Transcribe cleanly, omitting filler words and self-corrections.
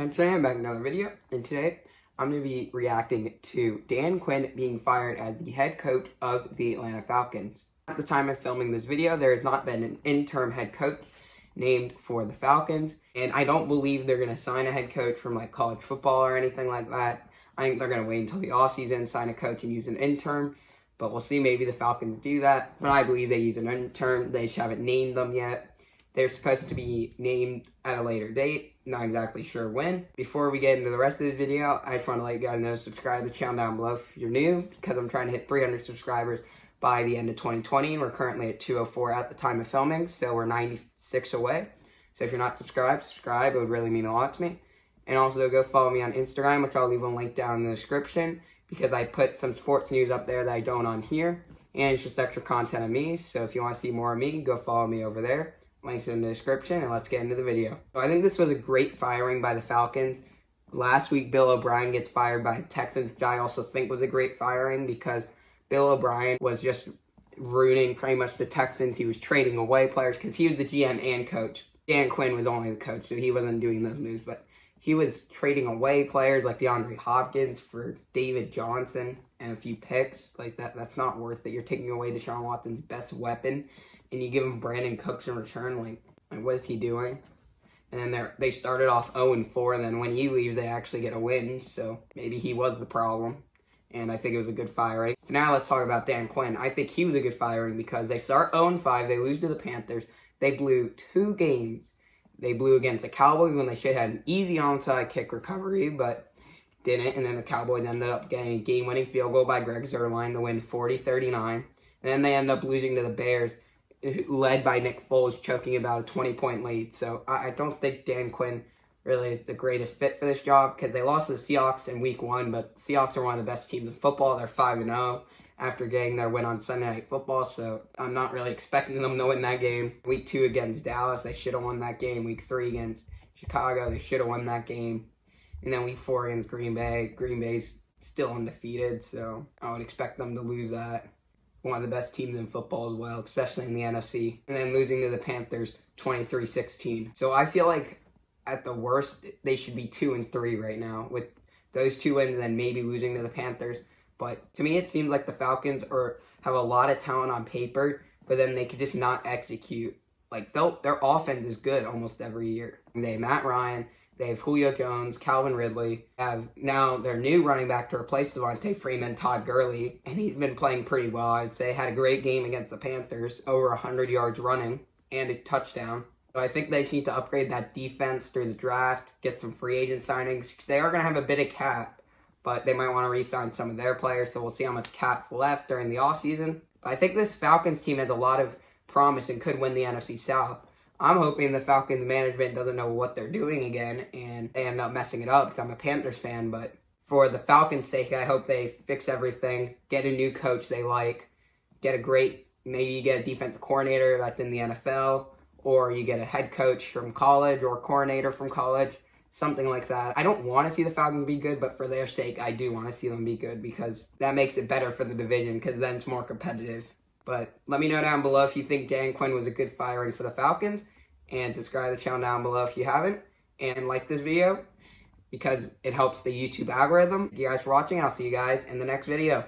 And today I'm back with another video, and today I'm going to be reacting to Dan Quinn being fired as the head coach of the Atlanta Falcons. At the time of filming this video, there has not been an interim head coach named for the Falcons, and I don't believe they're going to sign a head coach from like college football or anything like that. I think they're going to wait until the offseason, sign a coach, and use an interim, but we'll see. Maybe the Falcons do that, but I believe they use an interim. They just haven't named them yet. They're supposed to be named at a later date. Not exactly sure when. Before we get into the rest of the video, I just want to let you guys know, subscribe to the channel down below if you're new, because I'm trying to hit 300 subscribers by the end of 2020, and we're currently at 204 at the time of filming, so we're 96 away. So if you're not subscribed, subscribe. It would really mean a lot to me. And also go follow me on Instagram, which I'll leave a link down in the description, because I put some sports news up there that I don't on here, and it's just extra content of me. So if you want to see more of me, go follow me over there. Links in the description, and let's get into the video. So I think this was a great firing by the Falcons. Last week, Bill O'Brien gets fired by the Texans, which I also think was a great firing because Bill O'Brien was just ruining pretty much the Texans. He was trading away players because he was the GM and coach. Dan Quinn was only the coach, so he wasn't doing those moves, but he was trading away players like DeAndre Hopkins for David Johnson and a few picks. Like that's not worth it. You're taking away Deshaun Watson's best weapon, and you give him Brandon Cooks in return. Like what is he doing? And then they started off 0-4, and then when he leaves, they actually get a win. So maybe he was the problem, and I think it was a good firing. So now let's talk about Dan Quinn. I think he was a good firing because they start 0-5. They lose to the Panthers. They blew 2 games. They blew against the Cowboys when they should have had an easy onside kick recovery, but didn't. And then the Cowboys ended up getting a game-winning field goal by Greg Zuerlein to win 40-39. And then they ended up losing to the Bears, led by Nick Foles, choking about a 20-point lead. So I don't think Dan Quinn really is the greatest fit for this job because they lost to the Seahawks in Week 1, but the Seahawks are one of the best teams in football. They're 5-0 after getting their win on Sunday Night Football, so I'm not really expecting them to win that game. Week 2 against Dallas, they should have won that game. Week 3 against Chicago, they should have won that game. And then Week 4 against Green Bay. Green Bay's still undefeated, so I would expect them to lose that. One of the best teams in football as well, especially in the NFC. And then losing to the Panthers 23-16. So I feel like at the worst, they should be 2-3 right now with those 2 wins and then maybe losing to the Panthers. But to me, it seems like the Falcons have a lot of talent on paper, but then they could just not execute. Like, their offense is good almost every year. They have Matt Ryan, they have Julio Jones, Calvin Ridley, have now their new running back to replace Devontae Freeman, Todd Gurley, and he's been playing pretty well, I'd say. Had a great game against the Panthers, over 100 yards running, and a touchdown. So I think they just need to upgrade that defense through the draft, get some free agent signings, because they are going to have a bit of cap, but they might want to re-sign some of their players, so we'll see how much cap's left during the offseason. But I think this Falcons team has a lot of promise and could win the NFC South. I'm hoping the Falcons management doesn't know what they're doing again, and they end up messing it up, because I'm a Panthers fan, but for the Falcons' sake, I hope they fix everything, get a new coach they like, maybe you get a defensive coordinator that's in the NFL, or you get a head coach from college or a coordinator from college. Something like that. I don't want to see the Falcons be good, but for their sake, I do want to see them be good because that makes it better for the division because then it's more competitive. But let me know down below if you think Dan Quinn was a good firing for the Falcons, and subscribe to the channel down below if you haven't, and like this video because it helps the YouTube algorithm. Thank you guys for watching. I'll see you guys in the next video.